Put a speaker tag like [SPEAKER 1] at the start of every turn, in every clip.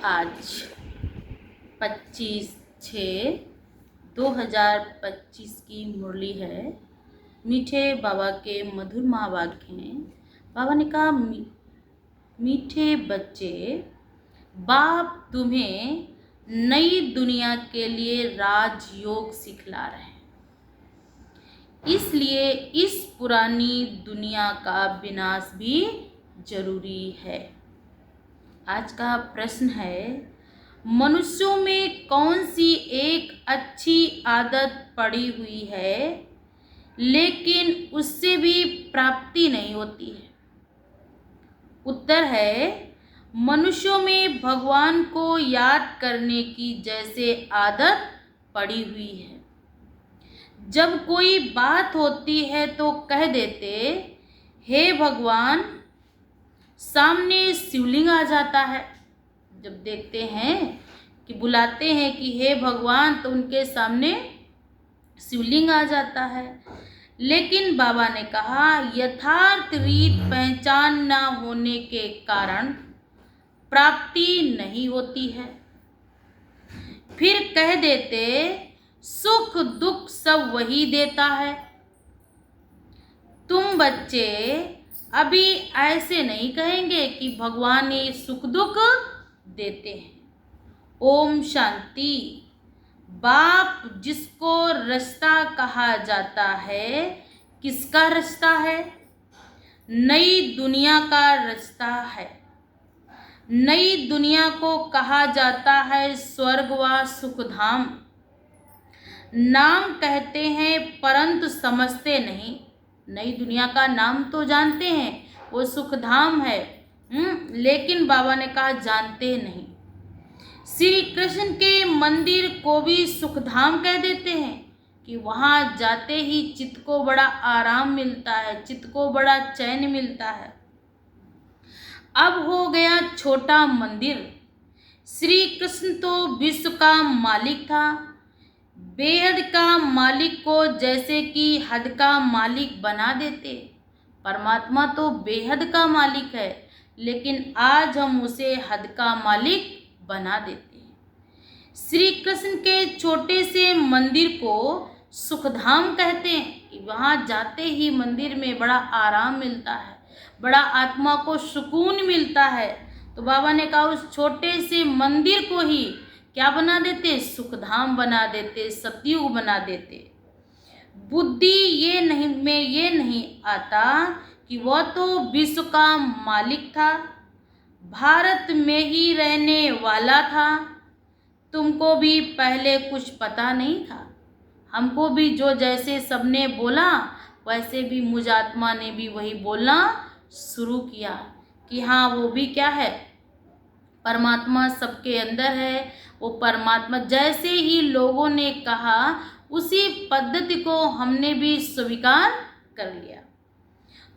[SPEAKER 1] आज 25/6/2025 की मुरली है। मीठे बाबा के मधुर महावाक्य हैं। बाबा ने कहा, मीठे बच्चे, बाप तुम्हें नई दुनिया के लिए राजयोग सिखला रहे हैं, इसलिए इस पुरानी दुनिया का विनाश भी जरूरी है। आज का प्रश्न है, मनुष्यों में कौन सी एक अच्छी आदत पड़ी हुई है लेकिन उससे भी प्राप्ति नहीं होती है? उत्तर है, मनुष्यों में भगवान को याद करने की जैसे आदत पड़ी हुई है। जब कोई बात होती है तो कह देते, हे भगवान। सामने शिवलिंग आ जाता है। जब देखते हैं कि बुलाते हैं कि हे भगवान, तो उनके सामने शिवलिंग आ जाता है। लेकिन बाबा ने कहा, यथार्थ रीत पहचान न होने के कारण प्राप्ति नहीं होती है। फिर कह देते, सुख दुख सब वही देता है। तुम बच्चे अभी ऐसे नहीं कहेंगे कि भगवान ये सुख दुख देते हैं। ओम शांति। बाप जिसको रास्ता कहा जाता है, किसका रास्ता है? नई दुनिया का रास्ता है। नई दुनिया को कहा जाता है स्वर्ग व सुखधाम। नाम कहते हैं परंतु समझते नहीं। नई दुनिया का नाम तो जानते हैं, वो सुखधाम है, लेकिन बाबा ने कहा जानते नहीं। श्री कृष्ण के मंदिर को भी सुखधाम कह देते हैं कि वहाँ जाते ही चित्त को बड़ा आराम मिलता है, चित्त को बड़ा चैन मिलता है। अब हो गया छोटा मंदिर। श्री कृष्ण तो विश्व का मालिक था। बेहद का मालिक को जैसे कि हद का मालिक बना देते। परमात्मा तो बेहद का मालिक है, लेकिन आज हम उसे हद का मालिक बना देते हैं। श्री कृष्ण के छोटे से मंदिर को सुखधाम कहते हैं कि वहाँ जाते ही मंदिर में बड़ा आराम मिलता है, बड़ा आत्मा को सुकून मिलता है। तो बाबा ने कहा, उस छोटे से मंदिर को ही क्या बना देते? सुखधाम बना देते, सतयुग बना देते। बुद्धि ये नहीं आता कि वह तो विश्व का मालिक था, भारत में ही रहने वाला था। तुमको भी पहले कुछ पता नहीं था। हमको भी जो जैसे सबने बोला, वैसे भी मुझ आत्मा ने भी वही बोलना शुरू किया कि हाँ, वो भी क्या है? परमात्मा सबके अंदर है। वो परमात्मा जैसे ही लोगों ने कहा, उसी पद्धति को हमने भी स्वीकार कर लिया।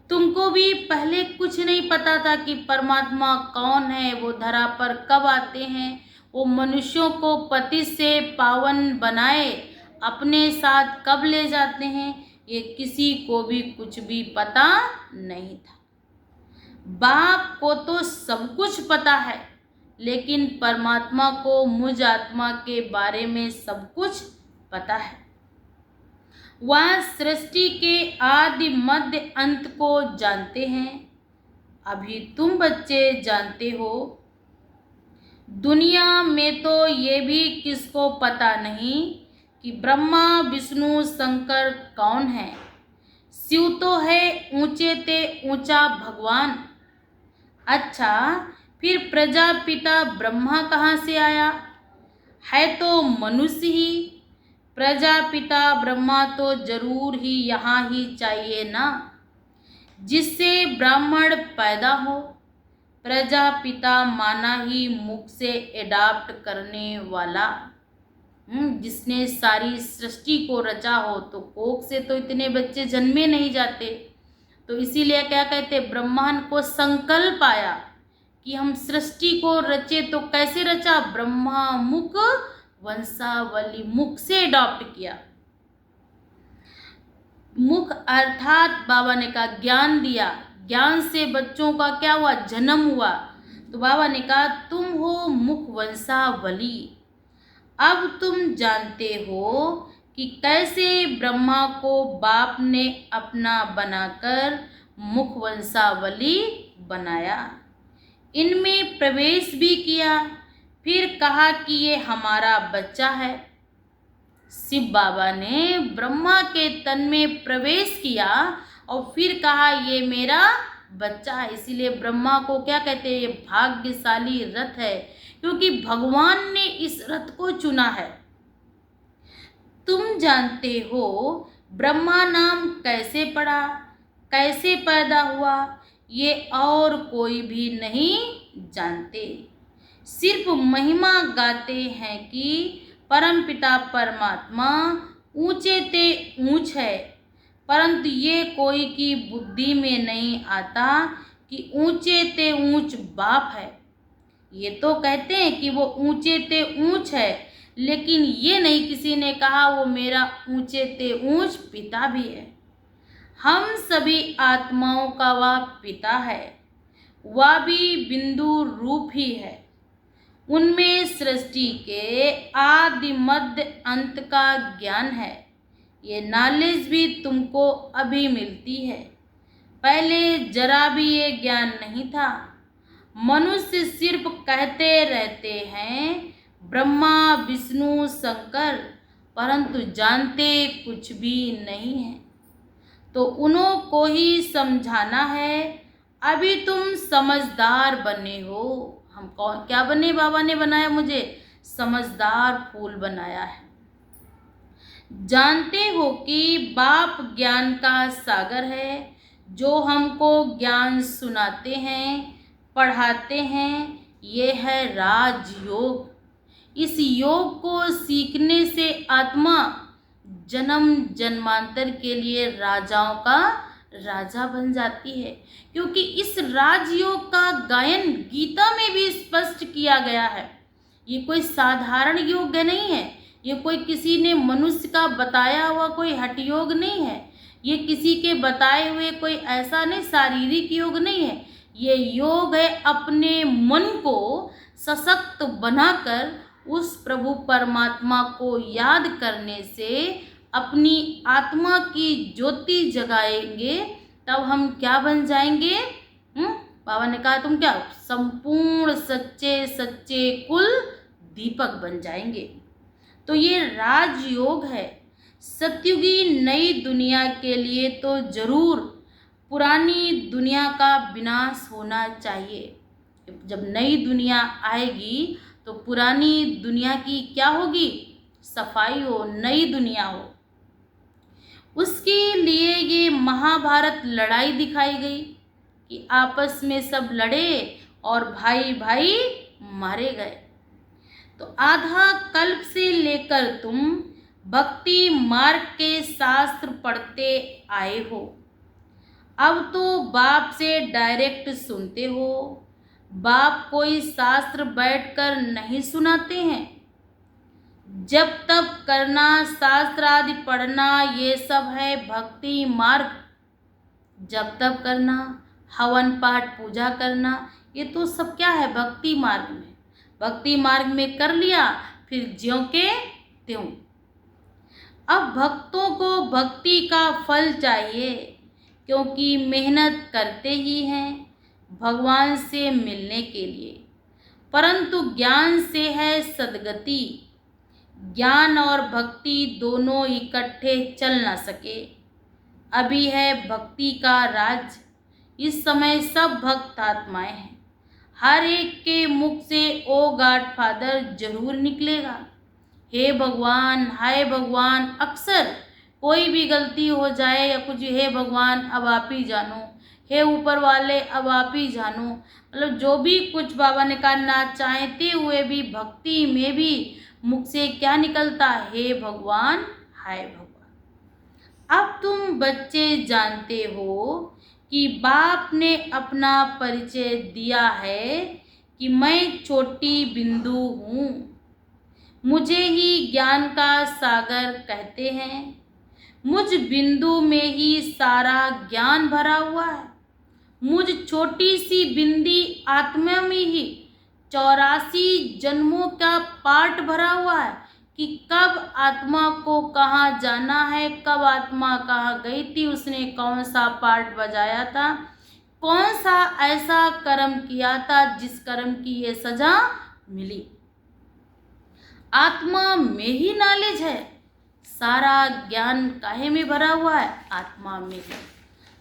[SPEAKER 1] तुमको भी पहले कुछ नहीं पता था कि परमात्मा कौन है, वो धरा पर कब आते हैं, वो मनुष्यों को पति से पावन बनाए अपने साथ कब ले जाते हैं, ये किसी को भी कुछ भी पता नहीं था। बाप को तो सब कुछ पता है, लेकिन परमात्मा को मुझ आत्मा के बारे में सब कुछ पता है। वह सृष्टि के आदि मध्य अंत को जानते हैं। अभी तुम बच्चे जानते हो। दुनिया में तो ये भी किसको पता नहीं कि ब्रह्मा विष्णु शंकर कौन है। शिव तो है ऊंचे ते ऊंचा भगवान। अच्छा, फिर प्रजापिता ब्रह्मा कहाँ से आया? है तो मनुष्य ही। प्रजापिता ब्रह्मा तो जरूर ही यहाँ ही चाहिए ना, जिससे ब्राह्मण पैदा हो। प्रजापिता माना ही मुख से एडाप्ट करने वाला, जिसने सारी सृष्टि को रचा हो। तो कोख से तो इतने बच्चे जन्मे नहीं जाते। तो इसीलिए क्या कहते, ब्रह्मांड को संकल्प आया कि हम सृष्टि को रचे। तो कैसे रचा? ब्रह्मा मुख वंशावली, मुख से अडॉप्ट किया। मुख अर्थात बाबा ने कहा ज्ञान दिया। ज्ञान से बच्चों का क्या हुआ? जन्म हुआ। तो बाबा ने कहा तुम हो मुखवंशावली। अब तुम जानते हो कि कैसे ब्रह्मा को बाप ने अपना बनाकर मुखवंशावली बनाया, इनमें प्रवेश भी किया, फिर कहा कि ये हमारा बच्चा है। शिव बाबा ने ब्रह्मा के तन में प्रवेश किया और फिर कहा ये मेरा बच्चा है। इसीलिए ब्रह्मा को क्या कहते हैं, ये भाग्यशाली रथ है, क्योंकि भगवान ने इस रथ को चुना है। तुम जानते हो ब्रह्मा नाम कैसे पड़ा, कैसे पैदा हुआ, ये और कोई भी नहीं जानते। सिर्फ महिमा गाते हैं कि परमपिता परमात्मा ऊंचे ते ऊंच है, परंतु ये कोई की बुद्धि में नहीं आता कि ऊंचे ते ऊंच बाप है। ये तो कहते हैं कि वो ऊंचे ते ऊंच है, लेकिन ये नहीं किसी ने कहा वो मेरा ऊंचे ते ऊंच पिता भी है। हम सभी आत्माओं का वह पिता है, वह भी बिंदु रूप ही है। उनमें सृष्टि के आदि मध्य अंत का ज्ञान है। ये नॉलेज भी तुमको अभी मिलती है, पहले जरा भी ये ज्ञान नहीं था। मनुष्य सिर्फ कहते रहते हैं ब्रह्मा विष्णु शंकर, परंतु जानते कुछ भी नहीं है। तो उन्हों को ही समझाना है। अभी तुम समझदार बने हो। हम कौन क्या बने, बाबा ने बनाया मुझे समझदार फूल बनाया है। जानते हो कि बाप ज्ञान का सागर है, जो हमको ज्ञान सुनाते हैं पढ़ाते हैं। ये है राजयोग। इस योग को सीखने से आत्मा जन्म जन्मांतर के लिए राजाओं का राजा बन जाती है, क्योंकि इस राजयोग का गायन गीता में भी स्पष्ट किया गया है। ये कोई साधारण योग नहीं है, ये कोई किसी ने मनुष्य का बताया हुआ कोई हठ योग नहीं है, ये किसी के बताए हुए कोई ऐसा नहीं शारीरिक योग नहीं है। ये योग है अपने मन को सशक्त बनाकर उस प्रभु परमात्मा को याद करने से अपनी आत्मा की ज्योति जगाएंगे, तब हम क्या बन जाएंगे। बाबा ने कहा तुम क्या संपूर्ण सच्चे सच्चे कुल दीपक बन जाएंगे। तो ये राजयोग है। सतयुगी नई दुनिया के लिए तो जरूर पुरानी दुनिया का विनाश होना चाहिए। जब नई दुनिया आएगी तो पुरानी दुनिया की क्या होगी, सफाई हो, नई दुनिया हो। उसके लिए ये महाभारत लड़ाई दिखाई गई कि आपस में सब लड़े और भाई भाई मारे गए। तो आधा कल्प से लेकर तुम भक्ति मार्ग के शास्त्र पढ़ते आए हो। अब तो बाप से डायरेक्ट सुनते हो। बाप कोई शास्त्र बैठकर नहीं सुनाते हैं। जब तब करना, शास्त्र आदि पढ़ना, ये सब है भक्ति मार्ग। जब तब करना, हवन पाठ पूजा करना, ये तो सब क्या है भक्ति मार्ग में। भक्ति मार्ग में कर लिया, फिर ज्यों के त्यों। अब भक्तों को भक्ति का फल चाहिए, क्योंकि मेहनत करते ही हैं भगवान से मिलने के लिए, परंतु ज्ञान से है सद्गति। ज्ञान और भक्ति दोनों इकट्ठे चल ना सके। अभी है भक्ति का राज। इस समय सब भक्त आत्माएं हैं। हर एक के मुख से ओ गॉड फादर जरूर निकलेगा, हे भगवान, हाय भगवान। अक्सर कोई भी गलती हो जाए या कुछ, हे भगवान अब आप ही जानो, हे ऊपर वाले अब आप ही जानो। मतलब जो भी कुछ बाबा ने कहा, ना चाहते हुए भी भक्ति में भी मुख से क्या निकलता, हे भगवान, हाय भगवान। अब तुम बच्चे जानते हो कि बाप ने अपना परिचय दिया है कि मैं छोटी बिंदु हूँ। मुझे ही ज्ञान का सागर कहते हैं। मुझ बिंदु में ही सारा ज्ञान भरा हुआ है। मुझ छोटी सी बिंदी आत्मा में ही 84 जन्मों का पाठ भरा हुआ है कि कब आत्मा को कहाँ जाना है, कब आत्मा कहाँ गई थी, उसने कौन सा पाठ बजाया था, कौन सा ऐसा कर्म किया था जिस कर्म की ये सजा मिली। आत्मा में ही नॉलेज है, सारा ज्ञान काहे में भरा हुआ है, आत्मा में है।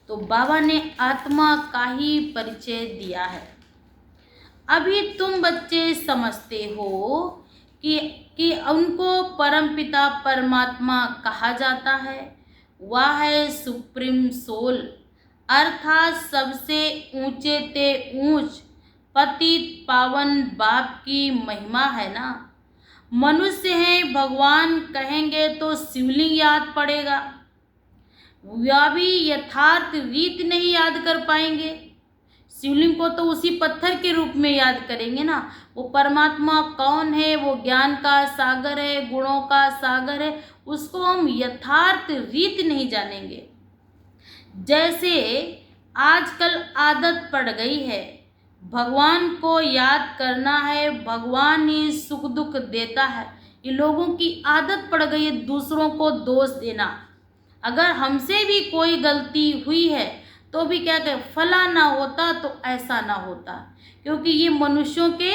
[SPEAKER 1] तो बाबा ने आत्मा का ही परिचय दिया है। अभी तुम बच्चे समझते हो कि उनको परमपिता परमात्मा कहा जाता है। वह है सुप्रीम सोल, अर्थात सबसे ऊंचे ते ऊंच पतित पावन बाप की महिमा है ना। मनुष्य हैं, भगवान कहेंगे तो शिवलिंग याद पड़ेगा, वह भी यथार्थ रीत नहीं याद कर पाएंगे। शिवलिंग को तो उसी पत्थर के रूप में याद करेंगे ना। वो परमात्मा कौन है, वो ज्ञान का सागर है, गुणों का सागर है, उसको हम यथार्थ रीत नहीं जानेंगे। जैसे आजकल आदत पड़ गई है, भगवान को याद करना है, भगवान ही सुख दुख देता है, ये लोगों की आदत पड़ गई है दूसरों को दोष देना। अगर हमसे भी कोई गलती हुई है तो भी क्या कहें, फला ना होता तो ऐसा ना होता, क्योंकि ये मनुष्यों के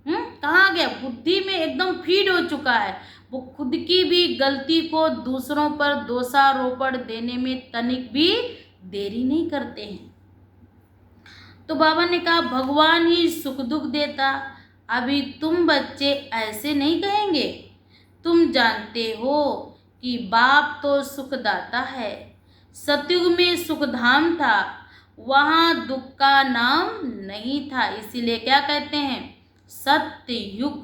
[SPEAKER 1] कहाँ गया, बुद्धि में एकदम फीड हो चुका है। वो खुद की भी गलती को दूसरों पर दोषारोपण देने में तनिक भी देरी नहीं करते हैं। तो बाबा ने कहा भगवान ही सुख दुख देता। अभी तुम बच्चे ऐसे नहीं कहेंगे, तुम जानते हो कि बाप तो सुखदाता है। सतयुग में सुखधाम था, वहाँ दुख का नाम नहीं था, इसीलिए क्या कहते हैं, सत्ययुग।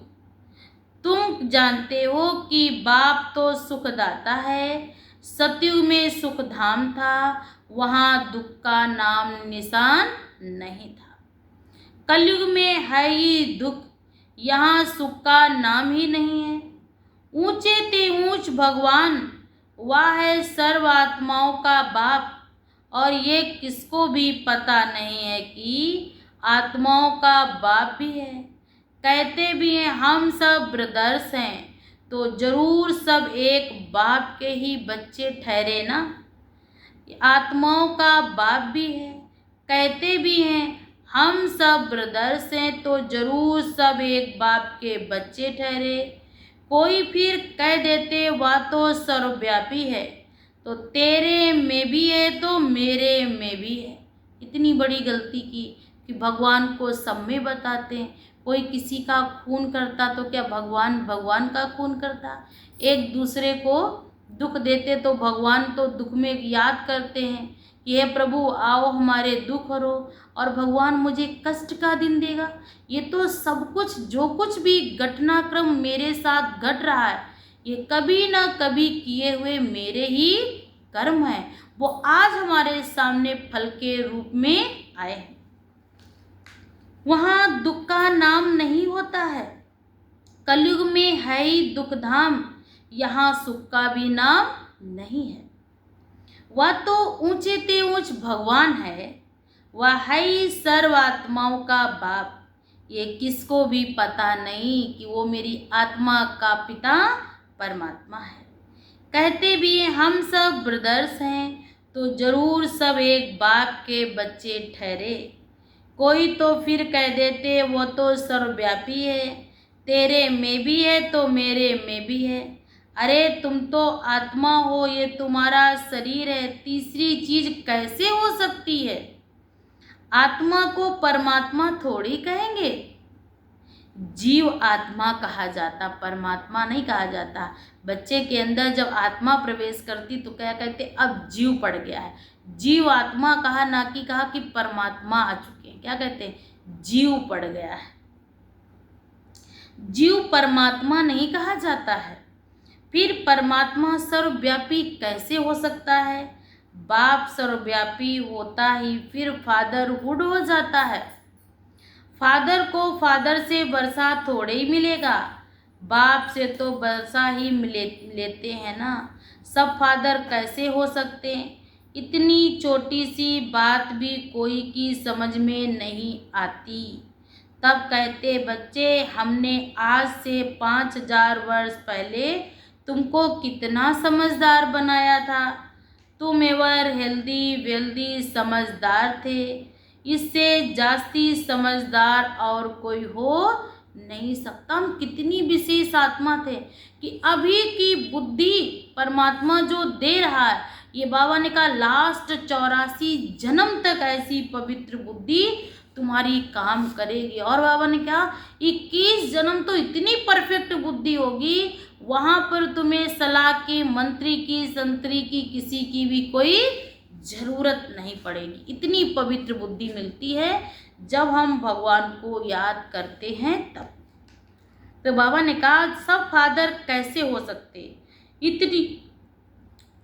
[SPEAKER 1] तुम जानते हो कि बाप तो सुखदाता है, सतयुग में सुखधाम था, वहाँ दुख का नाम निशान नहीं था। कलयुग में है ही दुख, यहाँ सुख का नाम ही नहीं है। ऊंचे ते ऊंच भगवान, वह है सर्व आत्माओं का बाप, और ये किसको भी पता नहीं है कि आत्माओं का बाप भी है। कहते भी हैं हम सब ब्रदर्स हैं, तो जरूर सब एक बाप के ही बच्चे ठहरे ना। आत्माओं का बाप भी है, कहते भी हैं हम सब ब्रदर्स हैं, तो जरूर सब एक बाप के बच्चे ठहरे। कोई फिर कह देते वह तो सर्वव्यापी है, तो तेरे में भी है तो मेरे में भी है। इतनी बड़ी गलती की कि भगवान को सब में बताते हैं। कोई किसी का खून करता तो क्या भगवान भगवान का खून करता। एक दूसरे को दुख देते तो भगवान तो दुख में याद करते हैं कि हे प्रभु आओ हमारे दुख हरो, और भगवान मुझे कष्ट का दिन देगा। ये तो सब कुछ जो कुछ भी घटनाक्रम मेरे साथ घट रहा है, ये कभी ना कभी किए हुए मेरे ही कर्म हैं, वो आज हमारे सामने फल के रूप में आए हैं। वहाँ दुख का नाम नहीं होता है। कलयुग में है ही दुखधाम, यहाँ सुख का भी नाम नहीं है। वह तो ऊंचे ते ऊंच भगवान है, वह है ही सर्व आत्माओं का बाप। ये किसको भी पता नहीं कि वो मेरी आत्मा का पिता परमात्मा है। कहते भी हम सब ब्रदर्स हैं, तो जरूर सब एक बाप के बच्चे ठहरे। कोई तो फिर कह देते वो तो सर्वव्यापी है, तेरे में भी है तो मेरे में भी है। अरे तुम तो आत्मा हो, ये तुम्हारा शरीर है, तीसरी चीज कैसे हो सकती है। आत्मा को परमात्मा थोड़ी कहेंगे, जीव आत्मा कहा जाता, परमात्मा नहीं कहा जाता। बच्चे के अंदर जब आत्मा प्रवेश करती तो क्या कहते, अब जीव पड़ गया है। जीव आत्मा कहा, ना कि कहा कि परमात्मा आ चुके हैं, क्या कहते हैं, जीव पड़ गया है। जीव परमात्मा नहीं कहा जाता है। फिर परमात्मा सर्वव्यापी कैसे हो सकता है। बाप सर्वव्यापी होता ही फिर फादरहुड हो जाता है। फादर को फादर से वर्षा थोड़े ही मिलेगा, बाप से तो वर्षा ही लेते हैं ना। सब फादर कैसे हो सकते हैं, इतनी छोटी सी बात भी कोई की समझ में नहीं आती। तब कहते, बच्चे हमने आज से 5000 वर्ष पहले तुमको कितना समझदार बनाया था। तुम एवर हेल्दी वेल्दी समझदार थे। इससे जास्ती समझदार और कोई हो नहीं सकता। हम कितनी विशेष आत्मा थे कि अभी की बुद्धि परमात्मा जो दे रहा है, ये बाबा ने कहा लास्ट 84 जन्म तक ऐसी पवित्र बुद्धि तुम्हारी काम करेगी। और बाबा ने कहा 21 जन्म तो इतनी परफेक्ट बुद्धि होगी, वहाँ पर तुम्हें सलाह की, मंत्री की, संतरी की, किसी की भी कोई जरूरत नहीं पड़ेगी। इतनी पवित्र बुद्धि मिलती है जब हम भगवान को याद करते हैं तब। तो बाबा ने कहा सब फादर कैसे हो सकते, इतनी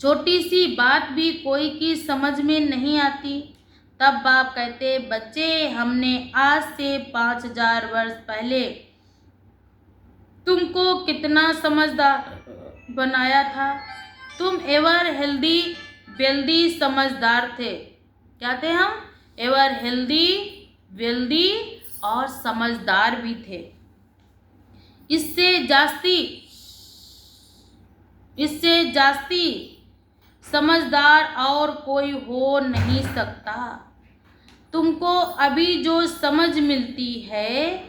[SPEAKER 1] छोटी सी बात भी कोई की समझ में नहीं आती। तब बाप कहते, बच्चे हमने आज से 5000 वर्ष पहले तुमको कितना समझदार बनाया था। तुम एवर हेल्दी वेल्दी समझदार थे। क्या थे हम? एवर हेल्दी वेल्दी और समझदार भी थे। इससे जास्ती समझदार और कोई हो नहीं सकता। तुमको अभी जो समझ मिलती है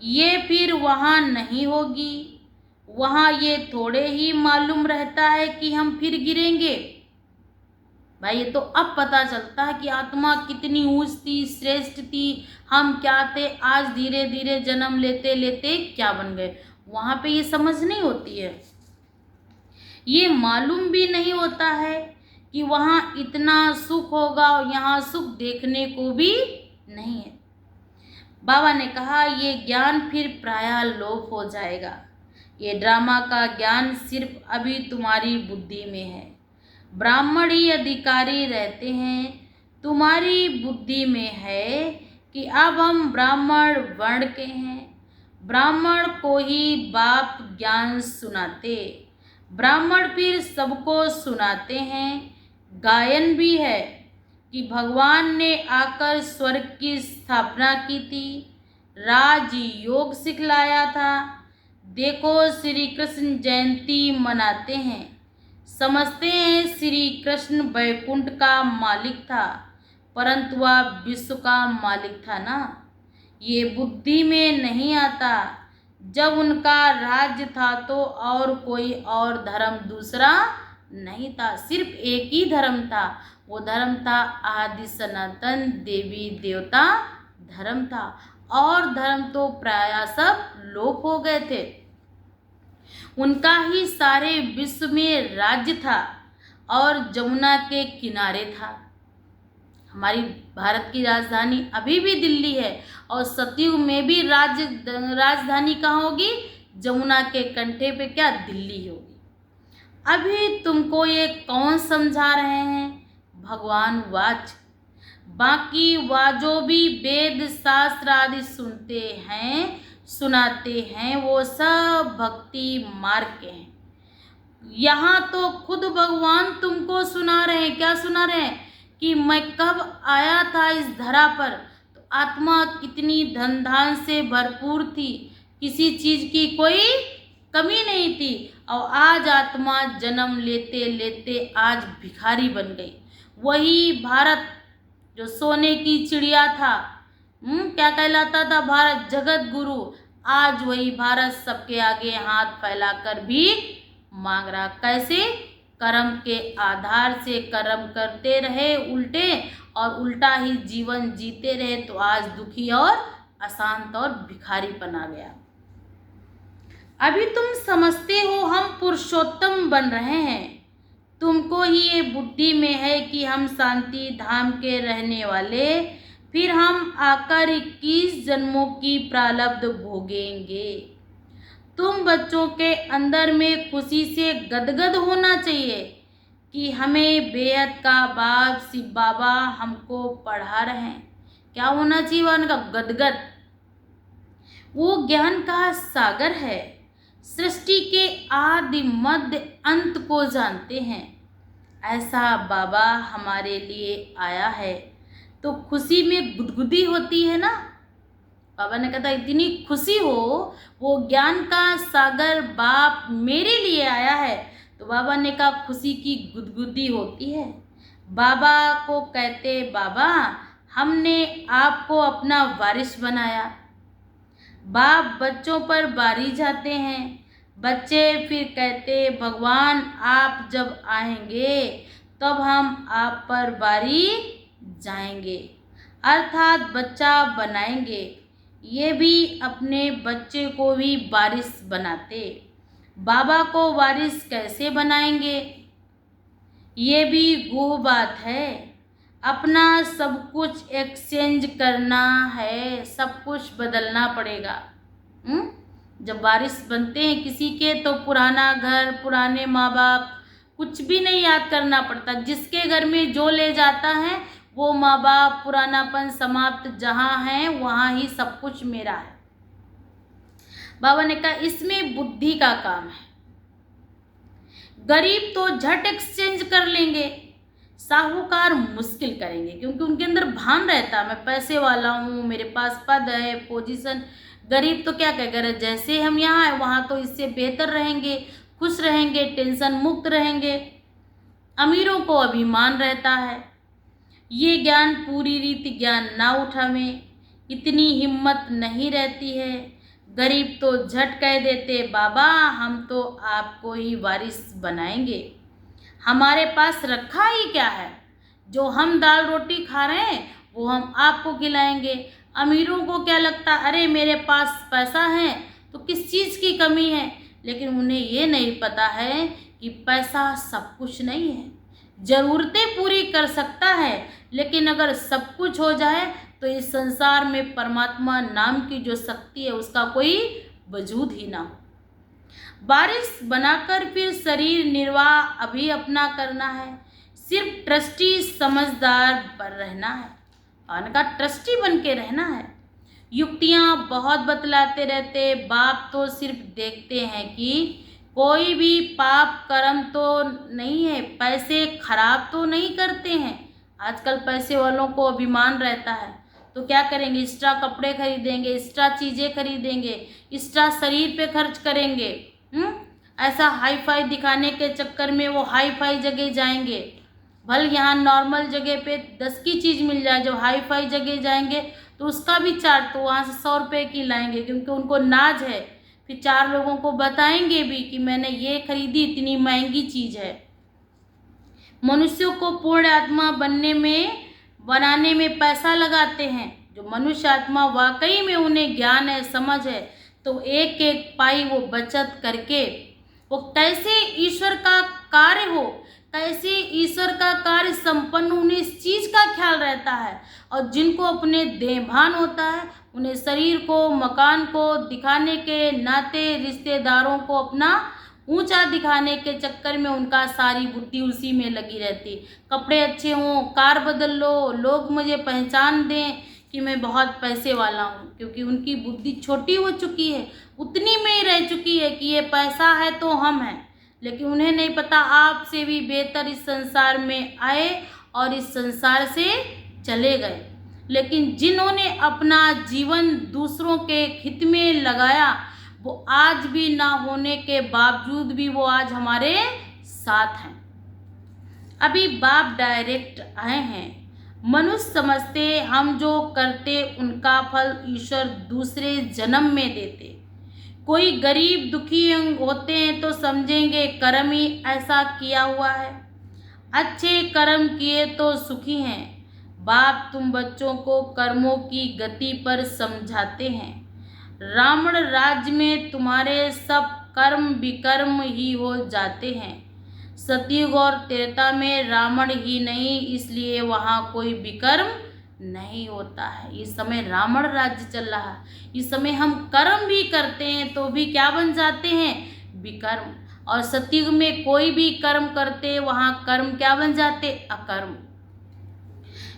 [SPEAKER 1] ये फिर वहाँ नहीं होगी। वहाँ ये थोड़े ही मालूम रहता है कि हम फिर गिरेंगे। भाई ये तो अब पता चलता है कि आत्मा कितनी ऊंच थी, श्रेष्ठ थी, हम क्या थे, आज धीरे धीरे जन्म लेते लेते क्या बन गए। वहाँ पे ये समझ नहीं होती है, ये मालूम भी नहीं होता है कि वहाँ इतना सुख होगा और यहाँ सुख देखने को भी नहीं है। बाबा ने कहा ये ज्ञान फिर प्रायः लोप हो जाएगा। ये ड्रामा का ज्ञान सिर्फ अभी तुम्हारी बुद्धि में है। ब्राह्मण ही अधिकारी रहते हैं। तुम्हारी बुद्धि में है कि अब हम ब्राह्मण वर्ण के हैं। ब्राह्मण को ही बाप ज्ञान सुनाते, ब्राह्मण फिर सबको सुनाते हैं। गायन भी है कि भगवान ने आकर स्वर्ग की स्थापना की थी, राज योग सिखलाया था। देखो श्री कृष्ण जयंती मनाते हैं, समझते हैं श्री कृष्ण वैकुंठ का मालिक था, परंतु वह विश्व का मालिक था ना। ये बुद्धि में नहीं आता। जब उनका राज्य था तो और कोई और धर्म दूसरा नहीं था, सिर्फ एक ही धर्म था। वो धर्म था आदि सनातन देवी देवता धर्म था, और धर्म तो प्रायः सब लोप हो गए थे। उनका ही सारे विश्व में राज्य था और जमुना के किनारे था। हमारी भारत की राजधानी अभी भी दिल्ली है, और सतयुग में भी राजधानी कहाँ होगी? जमुना के कंठे पे क्या दिल्ली होगी। अभी तुमको ये कौन समझा रहे हैं? भगवान वाच। बाकी जो भी वेद शास्त्र आदि सुनते हैं सुनाते हैं वो सब भक्ति मार्ग के हैं। यहाँ तो खुद भगवान तुमको सुना रहे हैं। क्या सुना रहे हैं? कि मैं कब आया था इस धरा पर, तो आत्मा कितनी धन धान से भरपूर थी, किसी चीज की कोई कमी नहीं थी, और आज आत्मा जन्म लेते लेते आज भिखारी बन गई। वही भारत जो सोने की चिड़िया था, क्या कहलाता था? भारत जगत गुरु। आज वही भारत सबके आगे हाथ फैलाकर भी मांग रहा। कैसे? कर्म के आधार से कर्म करते रहे उल्टे, और उल्टा ही जीवन जीते रहे, तो आज दुखी और अशांत और भिखारी बना गया। अभी तुम समझते हो हम पुरुषोत्तम बन रहे हैं। तुमको ही ये बुद्धि में है कि हम शांति धाम के रहने वाले, फिर हम आकर 21 जन्मों की प्रारब्ध भोगेंगे। तुम बच्चों के अंदर में खुशी से गदगद होना चाहिए कि हमें बेहद का बाप शिव बाबा हमको पढ़ा रहे हैं। क्या होना चाहिए? उनका गदगद। वो ज्ञान का सागर है, सृष्टि के आदि मध्य अंत को जानते हैं। ऐसा बाबा हमारे लिए आया है। तो खुशी में गुदगुदी होती है ना। बाबा ने कहा था इतनी खुशी हो, वो ज्ञान का सागर बाप मेरे लिए आया है। तो बाबा ने कहा खुशी की गुदगुदी होती है। बाबा को कहते बाबा हमने आपको अपना वारिस बनाया। बाप बच्चों पर बारी जाते हैं। बच्चे फिर कहते भगवान आप जब आएंगे तब हम आप पर बारी जाएंगे, अर्थात बच्चा बनाएंगे। ये भी अपने बच्चे को भी वारिस बनाते। बाबा को वारिस कैसे बनाएंगे, ये भी गूढ़ बात है। अपना सब कुछ एक्सचेंज करना है, सब कुछ बदलना पड़ेगा। जब वारिस बनते हैं किसी के तो पुराना घर, पुराने माँ बाप, कुछ भी नहीं याद करना पड़ता। जिसके घर में जो ले जाता है वो माँ बाप, पुरानापन समाप्त जहाँ है वहाँ ही सब कुछ मेरा है। बाबा ने कहा इसमें बुद्धि का काम है। गरीब तो झट एक्सचेंज कर लेंगे, साहूकार मुश्किल करेंगे, क्योंकि उनके अंदर भान रहता मैं पैसे वाला हूँ, मेरे पास पद है, पोजीशन। गरीब तो क्या कहेगा, जैसे हम यहाँ हैं वहाँ तो इससे बेहतर रहेंगे, खुश रहेंगे, टेंशन मुक्त रहेंगे। अमीरों को अभिमान रहता है, ये ज्ञान पूरी रीति ज्ञान ना उठावें, इतनी हिम्मत नहीं रहती है। गरीब तो झट कह देते बाबा हम तो आपको ही वारिस बनाएंगे, हमारे पास रखा ही क्या है, जो हम दाल रोटी खा रहे हैं वो हम आपको खिलाएंगे। अमीरों को क्या लगता अरे मेरे पास पैसा है तो किस चीज़ की कमी है, लेकिन उन्हें ये नहीं पता है कि पैसा सब कुछ नहीं है। ज़रूरतें पूरी कर सकता है, लेकिन अगर सब कुछ हो जाए तो इस संसार में परमात्मा नाम की जो शक्ति है उसका कोई वजूद ही ना हो। वारिस बनाकर फिर शरीर निर्वाह अभी अपना करना है, सिर्फ ट्रस्टी समझदार पर रहना है, उनका ट्रस्टी बन के रहना है। युक्तियाँ बहुत बतलाते रहते, बाप तो सिर्फ देखते हैं कि कोई भी पाप कर्म तो नहीं है, पैसे खराब तो नहीं करते हैं। आजकल पैसे वालों को अभिमान रहता है तो क्या करेंगे, एक्स्ट्रा कपड़े खरीदेंगे, एक्स्ट्रा चीज़ें खरीदेंगे, एक्स्ट्रा शरीर पे खर्च करेंगे। ऐसा हाई फाई दिखाने के चक्कर में वो हाई फाई जगह जाएंगे। भले यहाँ नॉर्मल जगह पे 10 की चीज़ मिल जाए, जब हाई फाई जगह जाएंगे तो उसका भी चार्ज तो वहाँ से 100 रुपये की लाएंगे, क्योंकि उनको नाज है। फिर 4 लोगों को बताएंगे भी कि मैंने ये खरीदी, इतनी महंगी चीज़ है। मनुष्यों को पूर्ण आत्मा बनाने में पैसा लगाते हैं। जो मनुष्य आत्मा वाकई में उन्हें ज्ञान है, समझ है, तो एक एक पाई वो बचत करके वो कैसे ईश्वर का कार्य हो, कैसे ईश्वर का कार्य संपन्न, उन्हें इस चीज़ का ख्याल रहता है। और जिनको अपने देहभान होता है उन्हें शरीर को, मकान को दिखाने के नाते, रिश्तेदारों को अपना ऊंचा दिखाने के चक्कर में उनका सारी बुद्धि उसी में लगी रहती। कपड़े अच्छे हों, कार बदल लो, लोग मुझे पहचान दें कि मैं बहुत पैसे वाला हूँ, क्योंकि उनकी बुद्धि छोटी हो चुकी है, उतनी में ही रह चुकी है कि ये पैसा है तो हम हैं। लेकिन उन्हें नहीं पता आपसे भी बेहतर इस संसार में आए और इस संसार से चले गए। लेकिन जिन्होंने अपना जीवन दूसरों के हित में लगाया वो आज भी ना होने के बावजूद भी वो आज हमारे साथ हैं। अभी बाप डायरेक्ट आए हैं। मनुष्य समझते हम जो करते उनका फल ईश्वर दूसरे जन्म में देते। कोई गरीब दुखी होते हैं तो समझेंगे कर्म ही ऐसा किया हुआ है, अच्छे कर्म किए तो सुखी हैं। बाप तुम बच्चों को कर्मों की गति पर समझाते हैं। रावण राज्य में तुम्हारे सब कर्म विकर्म ही हो जाते हैं। सतयुग और त्रेता में रावण ही नहीं, इसलिए वहाँ कोई विकर्म नहीं होता है। इस समय रावण राज्य चल रहा है, इस समय हम कर्म भी करते हैं तो भी क्या बन जाते हैं, विकर्म। और सतयुग में कोई भी कर्म करते वहाँ कर्म क्या बन जाते, अकर्म।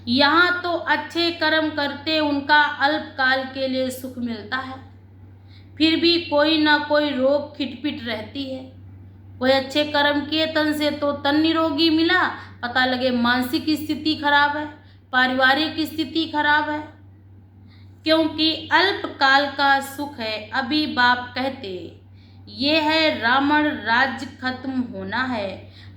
[SPEAKER 1] यहाँ तो अच्छे कर्म करते उनका अल्पकाल के लिए सुख मिलता है, फिर भी कोई ना कोई रोग खिटपिट रहती है। कोई अच्छे कर्म किए तन से तो तन निरोगी मिला, पता लगे मानसिक स्थिति खराब है, पारिवारिक स्थिति खराब है, क्योंकि अल्पकाल का सुख है। अभी बाप कहते ये है रावण राज्य खत्म होना है,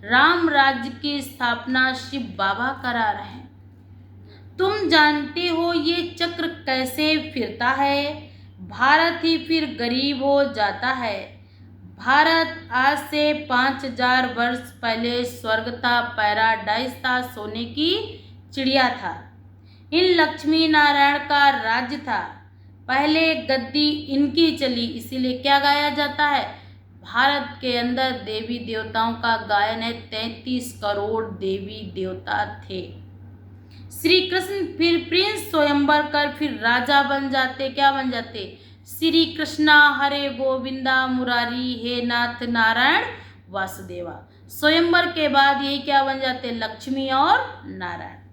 [SPEAKER 1] राम राज्य की स्थापना शिव बाबा करा रहे हैं। तुम जानते हो ये चक्र कैसे फिरता है, भारत ही फिर गरीब हो जाता है। भारत आज से 5000 वर्ष पहले स्वर्ग था, पैराडाइज था, सोने की चिड़िया था, इन लक्ष्मी नारायण का राज्य था, पहले गद्दी इनकी चली, इसीलिए क्या गाया जाता है, भारत के अंदर देवी देवताओं का गायन है। 33 करोड़ देवी देवता थे। श्री कृष्ण फिर प्रिंस स्वयंवर कर फिर राजा बन जाते, क्या बन जाते, श्री कृष्णा हरे गोविंदा मुरारी हे नाथ नारायण वासुदेवा। स्वयंवर के बाद यही क्या बन जाते, लक्ष्मी और नारायण।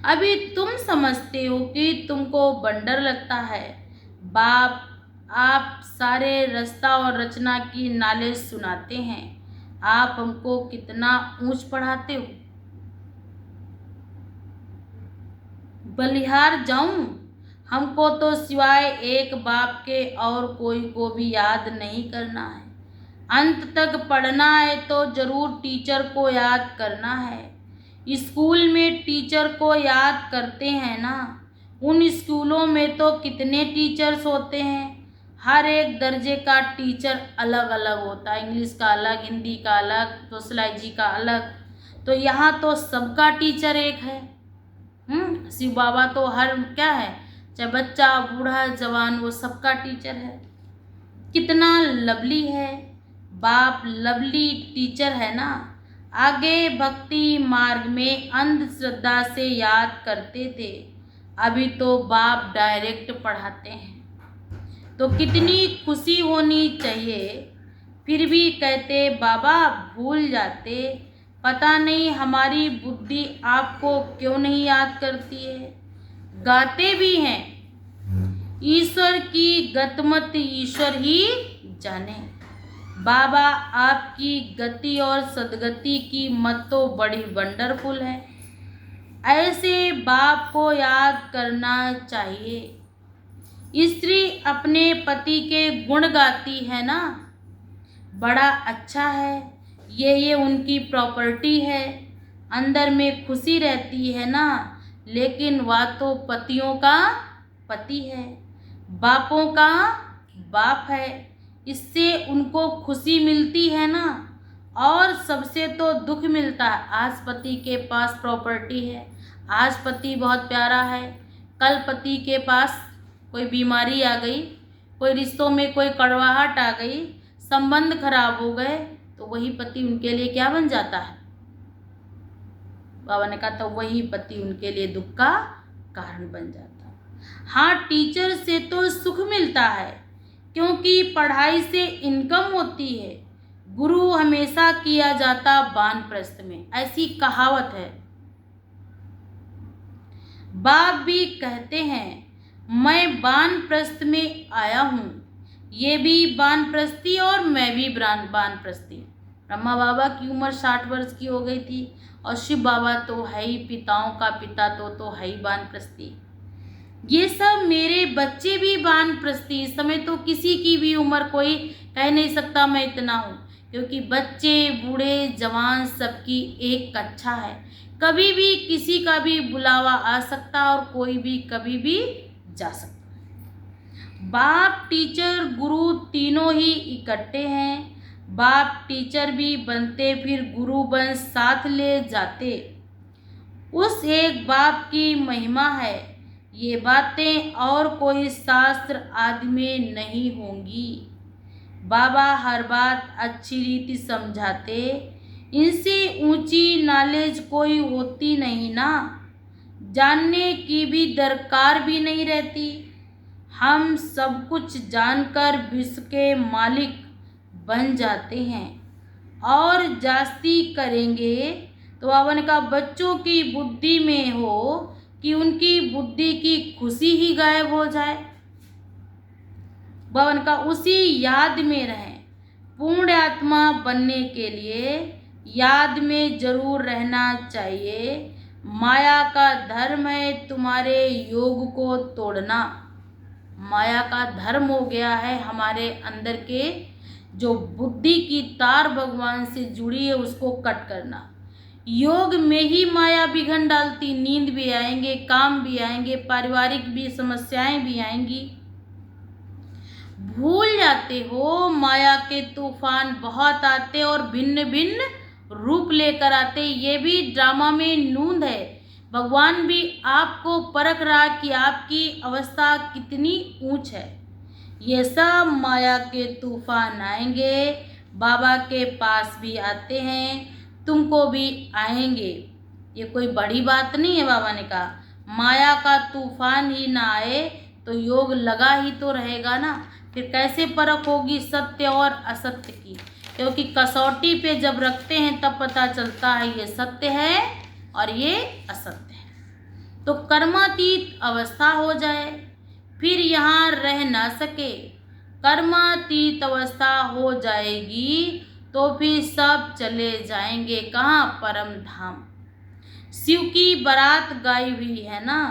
[SPEAKER 1] अभी तुम समझते हो कि तुमको बंडर लगता है, बाप आप सारे रास्ता और रचना की नॉलेज सुनाते हैं, आप हमको कितना ऊंच पढ़ाते हो। बलिहार जाऊं, हमको तो सिवाय एक बाप के और कोई को भी याद नहीं करना है। अंत तक पढ़ना है तो जरूर टीचर को याद करना है। स्कूल में टीचर को याद करते हैं ना, उन स्कूलों में तो कितने टीचर्स होते हैं, हर एक दर्जे का टीचर अलग अलग होता है, इंग्लिश का अलग, हिंदी का अलग, सोशलॉजी का अलग। तो यहाँ तो सबका टीचर एक है। शिव बाबा तो हर क्या है, चाहे बच्चा बूढ़ा जवान, वो सबका टीचर है। कितना लवली है, बाप लवली टीचर है ना। आगे भक्ति मार्ग में अंधश्रद्धा से याद करते थे, अभी तो बाप डायरेक्ट पढ़ाते हैं। तो कितनी खुशी होनी चाहिए, फिर भी कहते बाबा भूल जाते, पता नहीं हमारी बुद्धि आपको क्यों नहीं याद करती है। गाते भी हैं ईश्वर की गतमत ईश्वर ही जाने। बाबा आपकी गति और सदगति की मत तो बड़ी वंडरफुल है, ऐसे बाप को याद करना चाहिए। स्त्री अपने पति के गुण गाती है ना, बड़ा अच्छा है, ये उनकी प्रॉपर्टी है, अंदर में खुशी रहती है ना, लेकिन वह तो पतियों का पति है, बापों का बाप है, इससे उनको खुशी मिलती है ना। और सबसे तो दुख मिलता है, आज पति के पास प्रॉपर्टी है, आज पति बहुत प्यारा है, कल पति के पास कोई बीमारी आ गई, कोई रिश्तों में कोई कड़वाहट आ गई, संबंध खराब हो गए, तो वही पति उनके लिए क्या बन जाता है। बाबा ने कहा था वही पति उनके लिए दुख का कारण बन जाता है। हाँ, टीचर से तो सुख मिलता है, क्योंकि पढ़ाई से इनकम होती है। गुरु हमेशा किया जाता वानप्रस्थ में, ऐसी कहावत है। बाप भी कहते हैं मैं वानप्रस्थ में आया हूँ, ये भी वानप्रस्थी और मैं भी वानप्रस्थी। ब्रह्मा बाबा की उम्र 60 वर्ष की हो गई थी, और शिव बाबा तो है ही पिताओं का पिता, तो है ही वानप्रस्थी। ये सब मेरे बच्चे भी वानप्रस्थी। इस समय तो किसी की भी उम्र कोई कह नहीं सकता मैं इतना हूँ, क्योंकि बच्चे बूढ़े जवान सबकी एक कक्षा है, कभी भी किसी का भी बुलावा आ सकता और कोई भी कभी भी जा सकता। बाप टीचर गुरु तीनों ही इकट्ठे हैं, बाप टीचर भी बनते फिर गुरु बन साथ ले जाते, उस एक बाप की महिमा है। ये बातें और कोई शास्त्र आदि में नहीं होंगी। बाबा हर बात अच्छी रीति समझाते, इनसे ऊंची नॉलेज कोई होती नहीं ना, जानने की भी दरकार भी नहीं रहती। हम सब कुछ जानकर विश्व के मालिक बन जाते हैं, और जास्ती करेंगे तो बाबा ने कहा बच्चों की बुद्धि में हो कि उनकी बुद्धि की खुशी ही गायब हो जाए। बाबा ने कहा उसी याद में रहें, पूर्ण आत्मा बनने के लिए याद में जरूर रहना चाहिए, माया का धर्म है तुम्हारे योग को तोड़ना। माया का धर्म हो गया है हमारे अंदर के जो बुद्धि की तार भगवान से जुड़ी है उसको कट करना। योग में ही माया बिघन डालती, नींद भी आएंगे, काम भी आएंगे, पारिवारिक भी समस्याएं भी आएंगी। भूल जाते हो माया के तूफान बहुत आते और भिन्न भिन्न रूप लेकर आते। ये भी ड्रामा में नूंद है। भगवान भी आपको परख रहा कि आपकी अवस्था कितनी ऊंच है। ये सब माया के तूफान आएंगे, बाबा के पास भी आते हैं, तुमको भी आएंगे। ये कोई बड़ी बात नहीं है। बाबा ने कहा माया का तूफान ही ना आए तो योग लगा ही तो रहेगा ना। फिर कैसे परख होगी सत्य और असत्य की, क्योंकि कसौटी पे जब रखते हैं तब पता चलता है ये सत्य है और ये असत्य है। तो कर्मातीत अवस्था हो जाए फिर यहाँ रह ना सके, कर्मातीत अवस्था हो जाएगी तो फिर सब चले जाएंगे कहाँ, परम धाम। शिव की बारात गाई हुई है ना,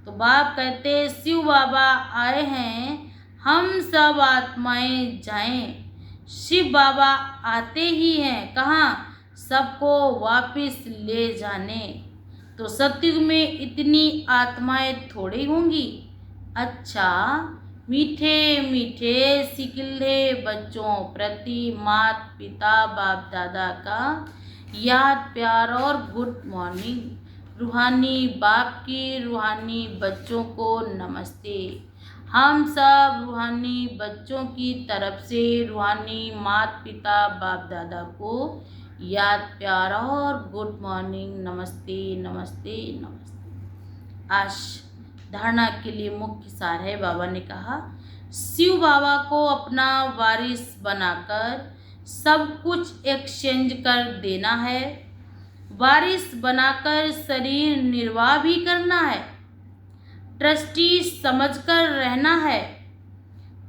[SPEAKER 1] तो बाप कहते शिव बाबा आए हैं, हम सब आत्माएं जाएं। शिव बाबा आते ही हैं कहाँ, सबको वापस ले जाने। तो सतयुग में इतनी आत्माएं थोड़ी होंगी। अच्छा, मीठे मीठे सिकिल्ले बच्चों प्रति माता पिता बाप दादा का याद प्यार और गुड मॉर्निंग। रूहानी बाप की रूहानी बच्चों को नमस्ते। हम सब रूहानी बच्चों की तरफ से रूहानी माता पिता बाप दादा को याद प्यार और गुड मॉर्निंग, नमस्ते नमस्ते नमस्ते। आज धारणा के लिए मुख्य सार है। बाबा ने कहा शिव बाबा को अपना वारिस बनाकर सब कुछ एक्सचेंज कर देना है। वारिस बनाकर शरीर निर्वाह भी करना है, ट्रस्टी समझकर रहना है।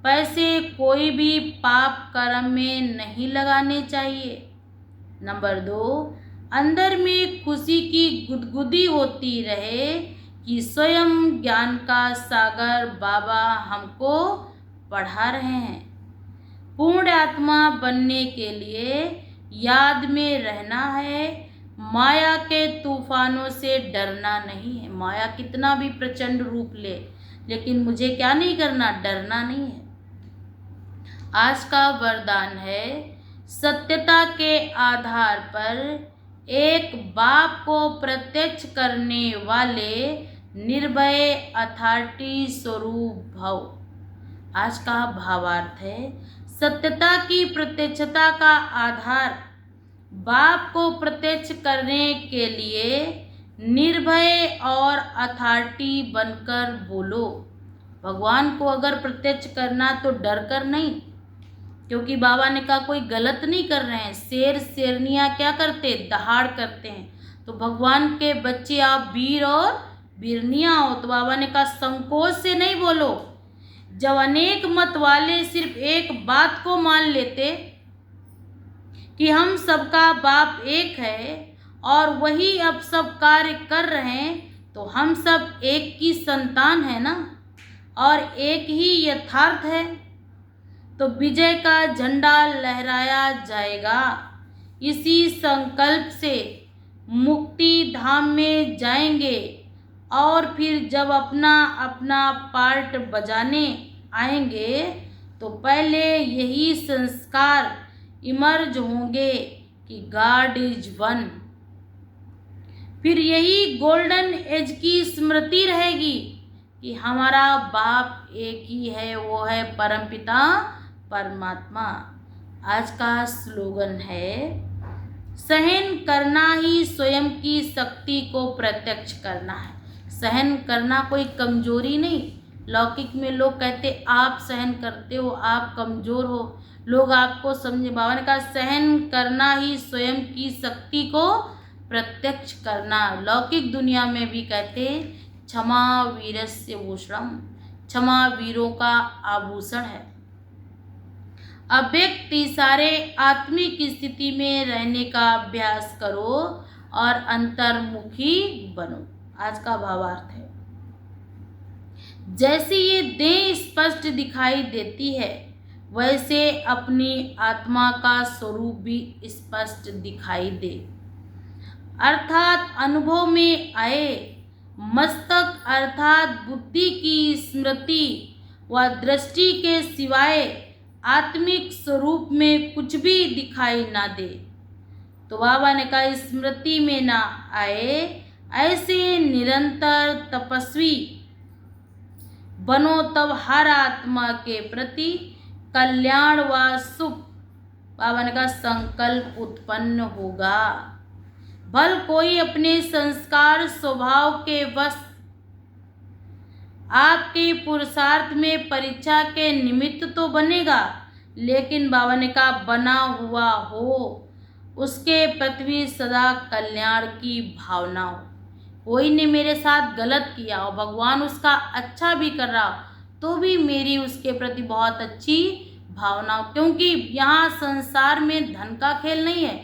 [SPEAKER 1] पैसे कोई भी पाप कर्म में नहीं लगाने चाहिए। नंबर 2, अंदर में खुशी की गुदगुदी होती रहे कि स्वयं ज्ञान का सागर बाबा हमको पढ़ा रहे हैं। पूर्ण आत्मा बनने के लिए याद में रहना है, माया के तूफानों से डरना नहीं है। माया कितना भी प्रचंड रूप ले, लेकिन मुझे क्या नहीं करना, डरना नहीं है। आज का वरदान है सत्यता के आधार पर एक बाप को प्रत्यक्ष करने वाले निर्भय अथॉरिटी स्वरूप भव। आज का भावार्थ है सत्यता की प्रत्यक्षता का आधार बाप को प्रत्यक्ष करने के लिए निर्भय और अथॉरिटी बनकर बोलो। भगवान को अगर प्रत्यक्ष करना तो डर कर नहीं, क्योंकि बाबा ने कहा कोई गलत नहीं कर रहे हैं। शेर शेरनियाँ क्या करते, दहाड़ करते हैं। तो भगवान के बच्चे आप वीर और वीरनियाँ हो। तो बाबा ने कहा संकोच से नहीं बोलो। जब अनेक मत वाले सिर्फ एक बात को मान लेते कि हम सबका बाप एक है और वही अब सब कार्य कर रहे हैं, तो हम सब एक की संतान है ना, और एक ही यथार्थ है। तो विजय का झंडा लहराया जाएगा। इसी संकल्प से मुक्ति धाम में जाएंगे और फिर जब अपना अपना पार्ट बजाने आएंगे तो पहले यही संस्कार इमर्ज होंगे कि गॉड इज वन। फिर यही गोल्डन एज की स्मृति रहेगी कि हमारा बाप एक ही है, वो है परमपिता परमात्मा। आज का स्लोगन है सहन करना ही स्वयं की शक्ति को प्रत्यक्ष करना है। सहन करना कोई कमजोरी नहीं। लौकिक में लोग कहते आप सहन करते हो, आप कमजोर हो, लोग आपको समझे। बाबा ने कहा सहन करना ही स्वयं की शक्ति को प्रत्यक्ष करना। लौकिक दुनिया में भी कहते क्षमा वीरस्य भूषणम, क्षमा वीरों का आभूषण है। अव्यक्त इशारे आत्मिक स्थिति में रहने का अभ्यास करो और अंतर्मुखी बनो। आज का भावार्थ है, जैसे ये देह स्पष्ट दिखाई देती है वैसे अपनी आत्मा का स्वरूप भी स्पष्ट दिखाई दे, अर्थात अनुभव में आए। मस्तक अर्थात बुद्धि की स्मृति व दृष्टि के सिवाय आत्मिक स्वरूप में कुछ भी दिखाई ना दे। तो बाबा ने कहा स्मृति में ना आए, ऐसे निरंतर तपस्वी बनो, तब हर आत्मा के प्रति कल्याण व शुभ, बाबा ने कहा, संकल्प उत्पन्न होगा। भल कोई अपने संस्कार स्वभाव के वश आपके पुरुषार्थ में परीक्षा के निमित्त तो बनेगा, लेकिन बाबा ने कहा बना हुआ हो उसके प्रति सदा कल्याण की भावना हो। कोई ने मेरे साथ गलत किया और भगवान उसका अच्छा भी कर रहा तो भी मेरी उसके प्रति बहुत अच्छी भावना हो, क्योंकि यहाँ संसार में धन का खेल नहीं है,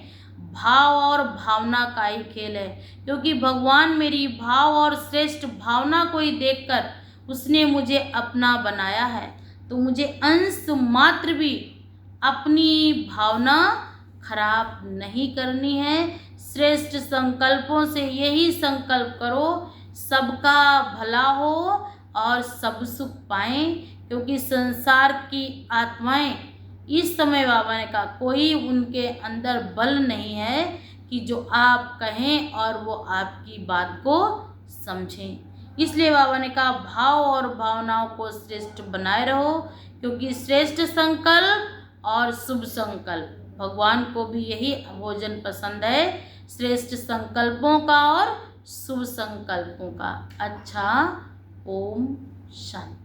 [SPEAKER 1] भाव और भावना का ही खेल है। क्योंकि भगवान मेरी भाव और श्रेष्ठ भावना को ही देखकर उसने मुझे अपना बनाया है, तो मुझे अंश मात्र भी अपनी भावना खराब नहीं करनी है। श्रेष्ठ संकल्पों से यही संकल्प करो सबका भला हो और सब सुख पाएं, क्योंकि संसार की आत्माएं इस समय बाबा ने कहा कोई उनके अंदर बल नहीं है कि जो आप कहें और वो आपकी बात को समझें। इसलिए बाबा ने कहा भाव और भावनाओं को श्रेष्ठ बनाए रहो, क्योंकि श्रेष्ठ संकल्प और शुभ संकल्प, भगवान को भी यही भोजन पसंद है, श्रेष्ठ संकल्पों का और शुभ संकल्पों का। अच्छा, ओम शांति।